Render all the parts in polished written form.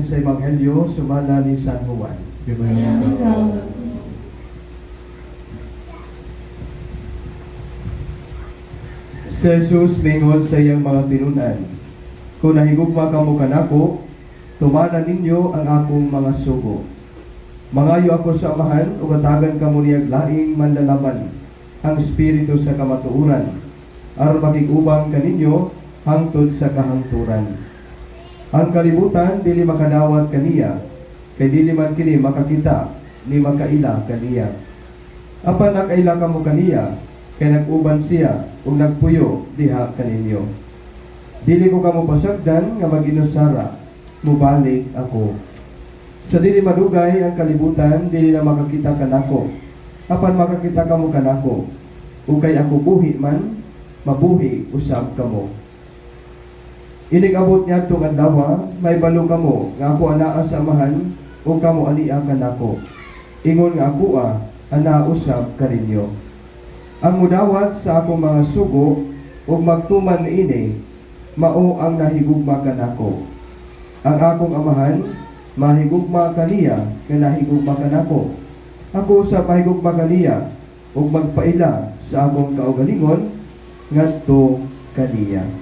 bahin sa Ebanghelyo sumala ni San Juan. Si Jesus mingon sa iyang mga tinunan, kung nahigugma kamo kanako, tumanan ninyo ang akong mga sugo. Mangayo ako sa amahan, o katagan kamo niyag laing manlalaman ang espiritu sa kamatuuran, aron makikubang kaninyo hangtod sa kahangturan. Ang kalibutan dili makadawat kaniya, kay dili man kini makakita ni makaila kaniya. Apan nakaila kamo kaniya, kay nag-uban siya ug nagpuyo diha kaninyo. Dili ko kamo pasagdan nga mag-inusara, mubalik ako. Sa dili madugay ang kalibutan, dili na makakita kanako. Apan makakita kamo kanako, ug kay ako buhi man, mabuhi usab kamo. Inig-abot niya itong andawa, may balo kamo, nga ako anaa sa amahan, o kamo ania kanako. Ingon nga ako anaa usab kaninyo. Ang mudawat sa akong mga sugo, o magtuman ini, mao ang nahigugma kanako. Ang akong amahan, mahigugma kaniya, nga nahigugma kanako. Ako sa pahigugma kaniya, o magpaila sa akong kaugalingon, ngadto kaniya.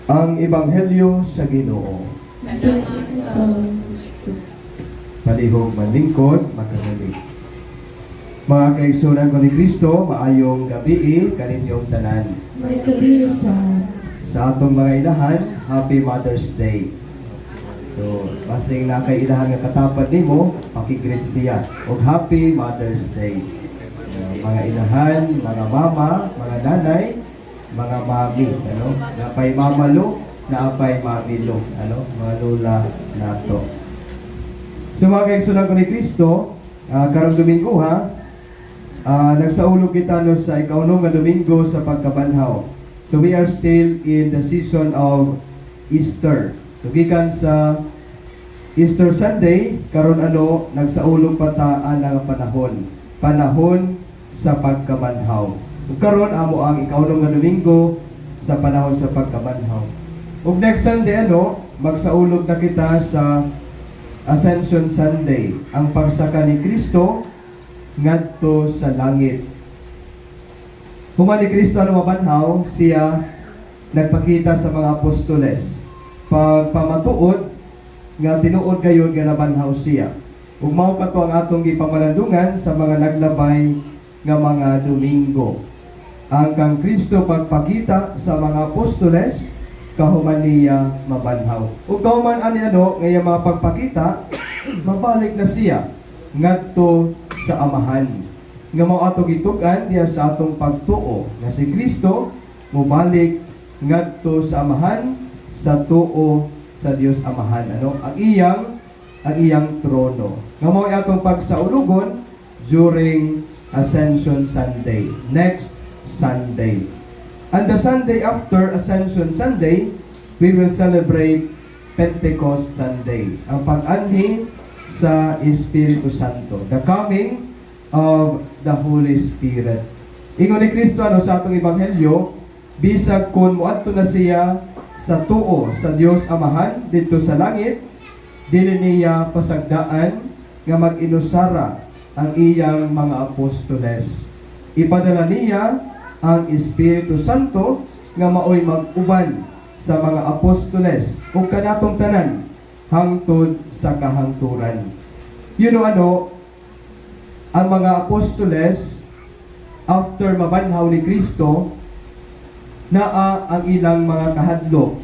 Ang Ebanghelyo sa Ginoo. Palihog manlingkod, magkagaling. Mga kaigsunan ko ni Kristo, maayong gabi kaninyong tanan. May kabilusan. Sa atong mga ilahan, Happy Mother's Day. So, basing na kay ilahan nga katapat nimo, pakigreet siya. O Happy Mother's Day. Mga ilahan, mga mama, mga nanay, mga mami, napay mamalo, napay mamilo, mga lola nato. So mga kaigsunan ko ni Kristo, karong Domingo nagsaulog kita sa ikaunong nga Domingo sa pagkabanhaw. So we are still in the season of Easter. So gikan sa Easter Sunday, karon nagsaulog pa ta ang panahon sa pagkabanhaw. Karon amo ang ikaunong nga Domingo sa panahon sa pagkabanhaw. Ug next Sunday magsaulog na kita sa Ascension Sunday, ang pagsaka ni Kristo ngadto sa langit. Human ni Kristo mabanhaw, siya nagpakita sa mga apostoles pagpamatuod nga tinuod gayon nga nabanhaw siya. Ug mao kato ang atong gipamalandungan sa mga naglabay nga mga Domingo. Ang kang Kristo pagpakita sa mga apostoles, kahuman niya mabanhaw. Ug kahuman ani ngaya mga pagpakita, mabalik na siya ngadto sa amahan. Nga mao ato gitugan diya sa atong pagtuo nga si Kristo mobalik ngadto sa amahan, sa tuo sa Dios Amahan. Ang iyang trono. Nga mao atong pagsaulugon during Ascension Sunday. Next Sunday. And the Sunday after Ascension Sunday, we will celebrate Pentecost Sunday. Ang pag-anhi sa Espiritu Santo. The coming of the Holy Spirit. Ingon ni Kristo sa atong Ebanghelyo, bisag kun moadto na siya sa tuo sa Dios Amahan dito sa langit, dili niya pasagdaan nga mag-inusara ang iyang mga apostoles. Ipadala niya ang Espiritu Santo nga maoy mag-uban sa mga apostoles ug kanatong tanan hangtod sa kahangturan. Ang mga apostoles after mabanhaw ni Kristo, naa ang ilang mga kahadlok,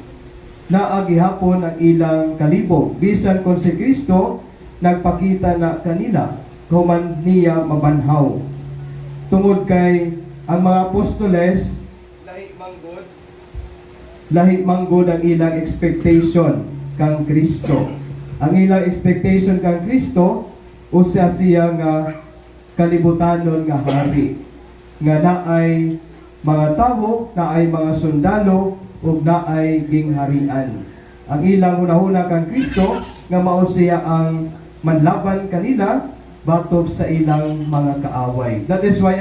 naa gihapon ang ilang kalibog, bisan kon si Kristo nagpakita na kanila human niya mabanhaw. Tungod kay ang mga apostoles lahi manggod ang ilang expectation kang Kristo. Ang ilang expectation kang Kristo usa siya nga kalibutanon nga hari, nga naay mga tawo, naay mga sundalo, ug naay gingharian. Ang ilang hunahuna kang Kristo nga mao siya ang manlaban kanila batok sa ilang mga kaaway. That is why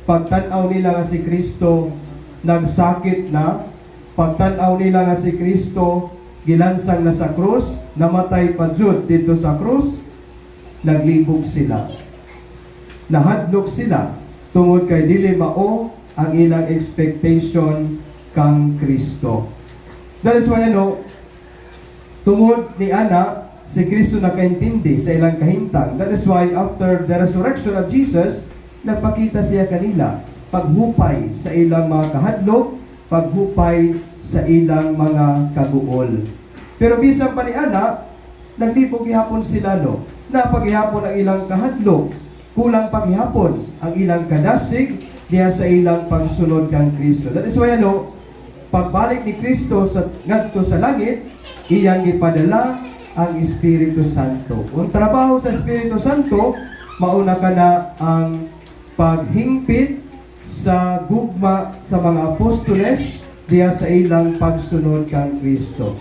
pagtan-aw nila nga si Kristo nagsakit na, pagtan-aw nila nga si Kristo gilansang na sa krus, namatay pa jud dito sa krus, naglibog sila. Nahadlok sila tungod kay dili mao ang ilang expectation kang Kristo. That is why tungod ni Ana, si Kristo nakaintindi sa ilang kahintang. That is why after the resurrection of Jesus, nagpakita siya kanila paghupay sa ilang mga kahadlok, paghupay sa ilang mga kaguol. Pero bisan pa ni Ana, naglibog gihapon sila napaghihapon ang ilang kahadlok, kulang paghihapon ang ilang kadasig diya sa ilang pagsunod kang Kristo. That is why pagbalik ni Kristo ngadto sa langit, iyang gipadala ang Espiritu Santo. Ang trabaho sa Espiritu Santo, mauna ka na ang paghingpit sa gugma sa mga apostoles diya sa ilang pagsunod kang Kristo.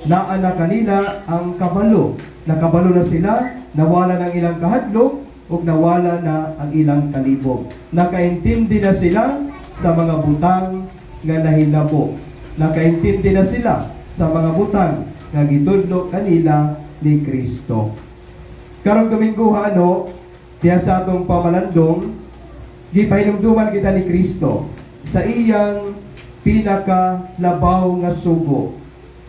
Naana kanila ang kabalo. Nakabalo na sila, nawala ng ilang kahadlok, o nawala na ang ilang kalibog. Nakaintindi na sila sa mga butang nga nahinabo. Nakaintindi na sila sa mga butang nga gitudlo kanila ni Kristo. Karong Domingo diya sa atong pamalandong, gipahinumduman kita ni Kristo sa iyang pinakalabaw nga sugo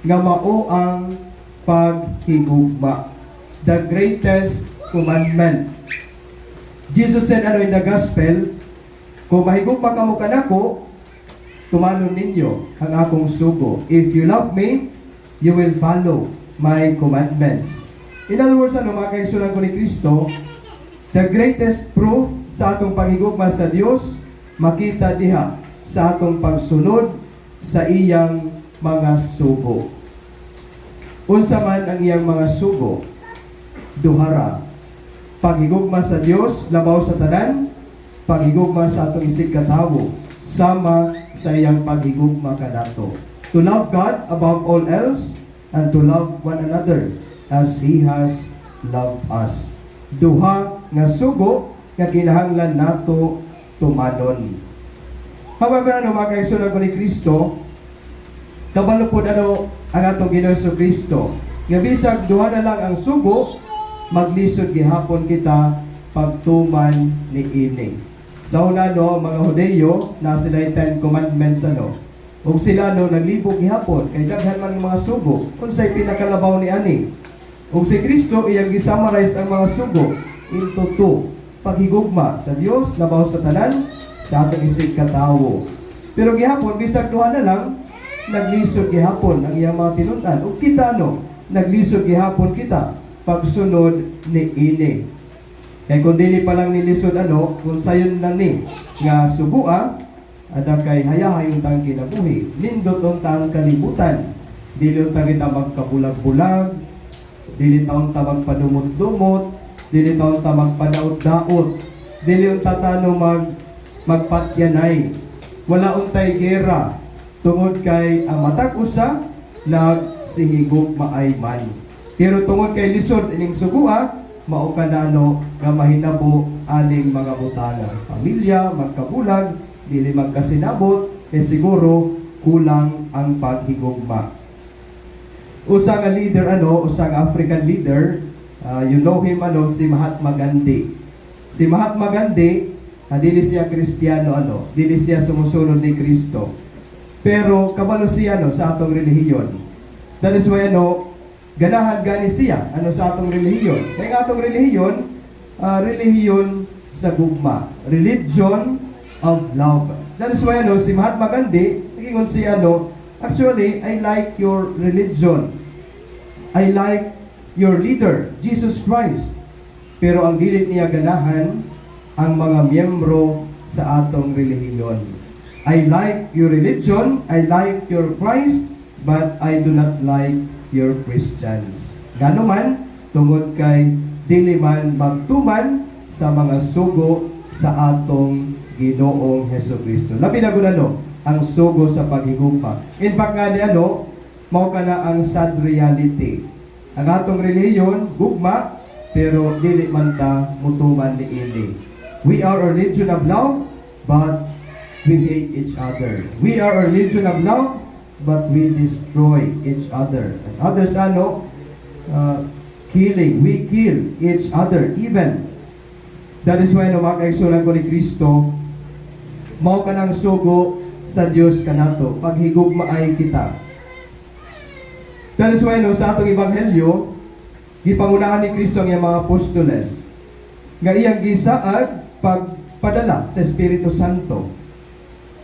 nga mao ang paghigugma, the greatest commandment. Jesus said in the gospel, kung mahigugma kamo kanako, tumanon ninyo ang akong sugo. If you love me, you will follow my commandments. In other words, mga kaigsunan ko ni Kristo, the greatest proof sa atong paghigugma sa Dios, makita diha sa atong pagsunod sa iyang mga sugo. Unsa man ang iyang mga sugo, duhara. Paghigugma sa Dios, labaw sa tanan, paghigugma sa atong isig katawo, sama sa iyang paghigugma kanato. To love God above all else, and to love one another as He has loved us. Duha nga sugo nga kinahanglan nato tumanon. However, mga kaigsunan ko ni Kristo, kabalo po ang atong Ginoong Kristo. Nga bisag duha na lang ang sugo, maglisod gihapon kita pagtuman ni ini. Sa una mga Hudeyo, na sila 10 commandments ug sila naglibog gihapon kay daghan man mga sugo unsay pinakalabaw ni ani. Ug si Kristo iyang gisummarize ang mga sugo into 2: paghigugma sa Dios labaw sa tanan, sa atong isig katawo. Pero gihapon bisag duha na lang, naglisod gihapon ang iyang mga tinun-an. Ug kita naglisod gihapon kita pagsunod ni ini. Kay kung dili pa lang nilisod kung sayon lang ni nga sugua, ada kay hayahay untang kinabuhi, nindot untang kalibutan. Dili untang kita magkabulag-bulag, dili taon ta magpadumot-dumot, dili taon ta magpadaot-daot, dili unta tano magpatyanay. Wala untay gera tungod kay ang matag usa nagsihigog maayman. Pero tungod kay lisod ining sugua, mao kanano nga mahinabo aning mga butana. Pamilya magkabulag, dili magkasinabot, siguro kulang ang paghigugma. Usa nga leader usa nga African leader, you know him si Mahatma Gandhi. Si Mahatma Gandhi, dili siya Kristiyano dili siya sumusunod ni Kristo. Pero kabalo siya sa atong relihiyon. That is why ganahan gani siya sa atong relihiyon. Kay atong relihiyon, relihiyon sa gugma, religion of love. That is why si Mahatma Gandhi, ngingon siya actually, I like your religion. I like your leader, Jesus Christ. Pero ang dili niya ganahan ang mga miyembro sa atong relihiyon. I like your religion, I like your Christ, but I do not like your Christians. Gano man, tungod kay dili man magtuman sa mga sugo sa atong Ginoong Hesukristo. Labi na ang sugo sa paghigugma. In fact nga mao kana ang sad reality. Ang atong relihiyon gugma, pero dili man ta mutuman ni ini. We are a religion of love, but we hate each other. We are a religion of love, but we destroy each other. And others ano, killing. We kill each other even. That is why no mga kaigsunan ko ni Kristo, mao ka ng sugo sa Dios kanato pag higugma ay kita. That is why no sa atong ebanghelyo gipangunahan ni Kristo ang iyang mga apostoles nga iyang gisaad pagpadala sa Espiritu Santo.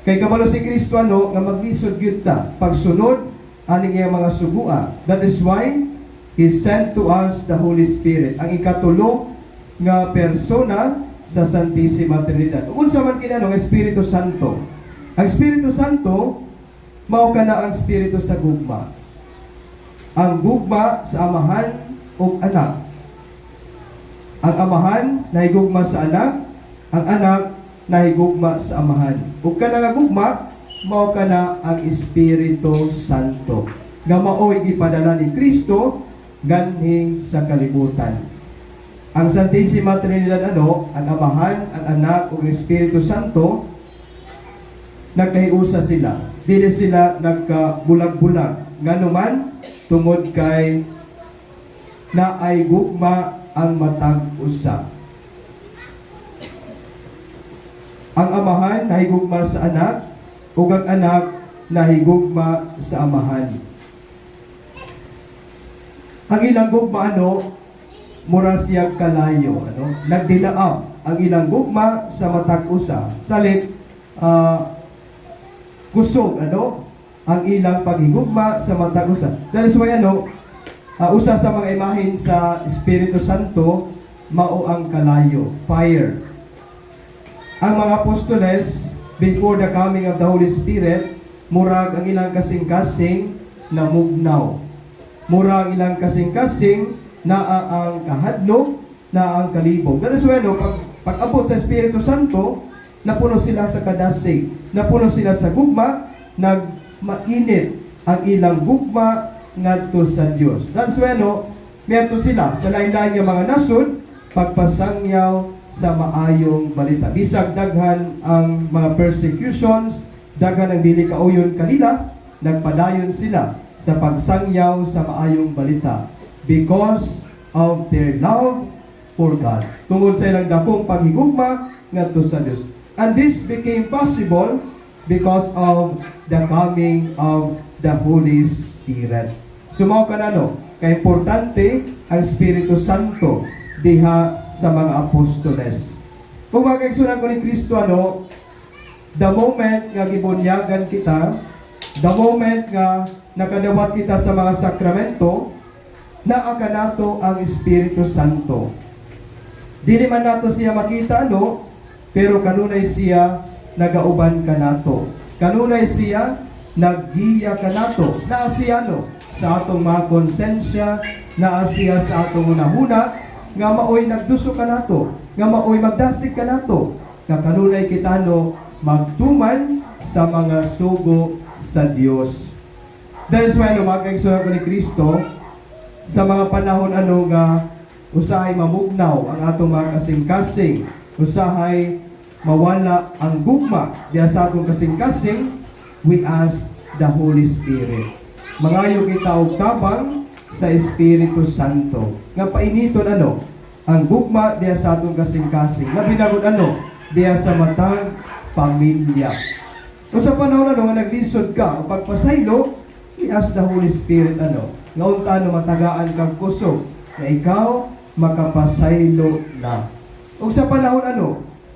Kay kabalo si Kristo ano nga maglisod gyud ta pagsunod aning iyang mga sugua. That is why He sent to us the Holy Spirit, ang ikatulo nga persona sa Santissima Trinidad. Unsa man kinano nga Espiritu Santo? Ang Espiritu Santo mao kana ang espiritu sa gugma. Ang gugma sa amahan ug anak. Ang amahan nahigugma sa anak, ang anak nahigugma sa amahan. Ug kana nga gugma mao kana ang Espiritu Santo. Nga maoy gipadala ni Kristo ganhing sa kalibutan. Ang Santissima Trinidad ano, ang amahan, ang anak ug Espiritu Santo nagkahiusa sila. Dili sila nagkabulag-bulag. Nganuman tungod kay naay gugma ang matag usa. Ang amahan nahigugma sa anak ug ang anak nahigugma sa amahan. Ang ilang gugma ano, mura siya kalayo, ano? Nagdilaap ang ilang gugma sa matag usa. Salit kusog ano ang ilang paghigugma sa matag usa. That is why ano, usa sa mga imahen sa Espiritu Santo mao ang kalayo, fire. Ang mga apostoles before the coming of the Holy Spirit, murag ang ilang kasing-kasing na mugnaw. Murag ilang kasing-kasing na ang kahadlok, na ang kalibog. That is why no, pag-abot sa Espiritu Santo, napuno sila sa kadasig, napuno sila sa gugma, nagmainit ang ilang gugma ngadto sa Dios. That's why no, meto sila sa lain-lain nga mga nasod pagpasangyaw sa maayong balita. Bisag daghan ang mga persecutions, daghan ang dili kauyon kanila, nagpadayon sila sa pagsangyaw sa maayong balita because of their love for God. Tungod sa ilang dakong paghigugma ngadto sa Dios. And this became possible because of the coming of the Holy Spirit. Sumaw ka na no, kaya importante ang Espiritu Santo diha sa mga apostoles. Kung magkaigsunan ko ni Kristo ano, the moment nga gibunyagan kita, the moment nga nakadawat kita sa mga sakramento, naa kanato ang Espiritu Santo. Dili man nato siya makita ano, pero kanunay siya nagauban kanato. Kanunay siya naggiya kanato. Naa siya no, sa atong mga konsensya, naa siya sa atong unahuna, nga maoy nagduso kanato, nga maoy magdasig kanato, nga kanunay kita no, magtuman sa mga sugo sa Dios. That is why no, mga kaigsunan ko ni Kristo, sa mga panahon ano nga usahay mamugnaw ang atong mga kasing-kasing, usahay mawala ang gugma diya sa atong kasing-kasing, we ask the Holy Spirit. Mangayo kita og tabang sa Espiritu Santo. Nga painiton ano, ang gugma diya sa atong kasing-kasing. Nga binagod ano, diya sa matag pamilya. Kung sa panahon ano, nga naglisod ka, pagpasaylo, we ask the Holy Spirit ano, nga unta no matagaan kang kusog, na ikaw makapasaylo na. Kung sa panahon ano,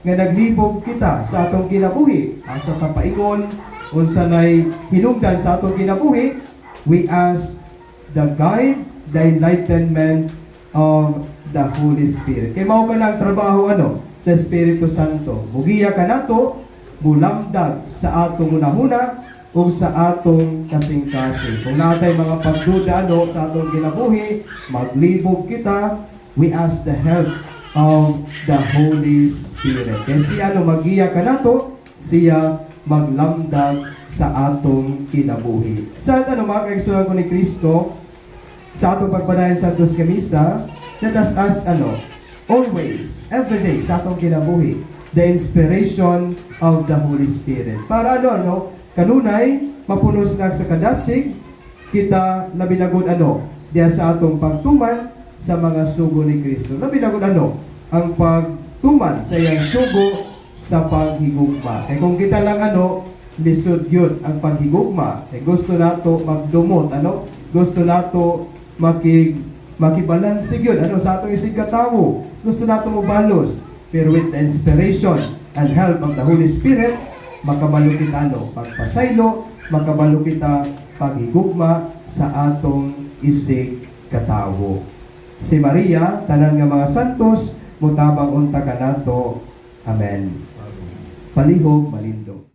nga naglibog kita sa atong kinabuhi, sa kapaingon, unsa nay hinungdan sa atong kinabuhi, we ask the guide, the enlightenment of the Holy Spirit. Kaya mao ka ng trabaho ano, sa Espiritu Santo. Mugiya ka nato, bulamdag sa atong unahuna, o sa atong kasing-kasing. Kung natay mga pagduda ano, sa atong kinabuhi, maglibog kita, we ask the help of the Holy Spirit. Kaya siya ano, magiya ka nato, siya maglamdag sa atong kinabuhi. Sa ano, mga kaigsunan ko ni Kristo, sa atong pagpadayon sa Santos Kamisa, let us ask ano, always, every day, sa atong kinabuhi, the inspiration of the Holy Spirit. Para ano, kanunay, mapunos na sa kadasig, kita labinagod ano, diya sa atong pagtuman sa mga sugo ni Kristo. Labinagod ano, ang pagtuman sa iyang sugo sa paghigugma. Kaya kung kita lang ano, lisod yun ang paghigugma. Kaya gusto nato magdumot, ano? Gusto nato makibalanse yun, ano? Sa atong isig katawo. Gusto nato mabalos. Pero with the inspiration and help of the Holy Spirit, makabalo kita ano, pagpasaylo, makabalo kita paghigugma sa atong isig katawo. Si Maria, tanan nga mga santos, mutabang unta kanato. Amen. Palihog, malindog.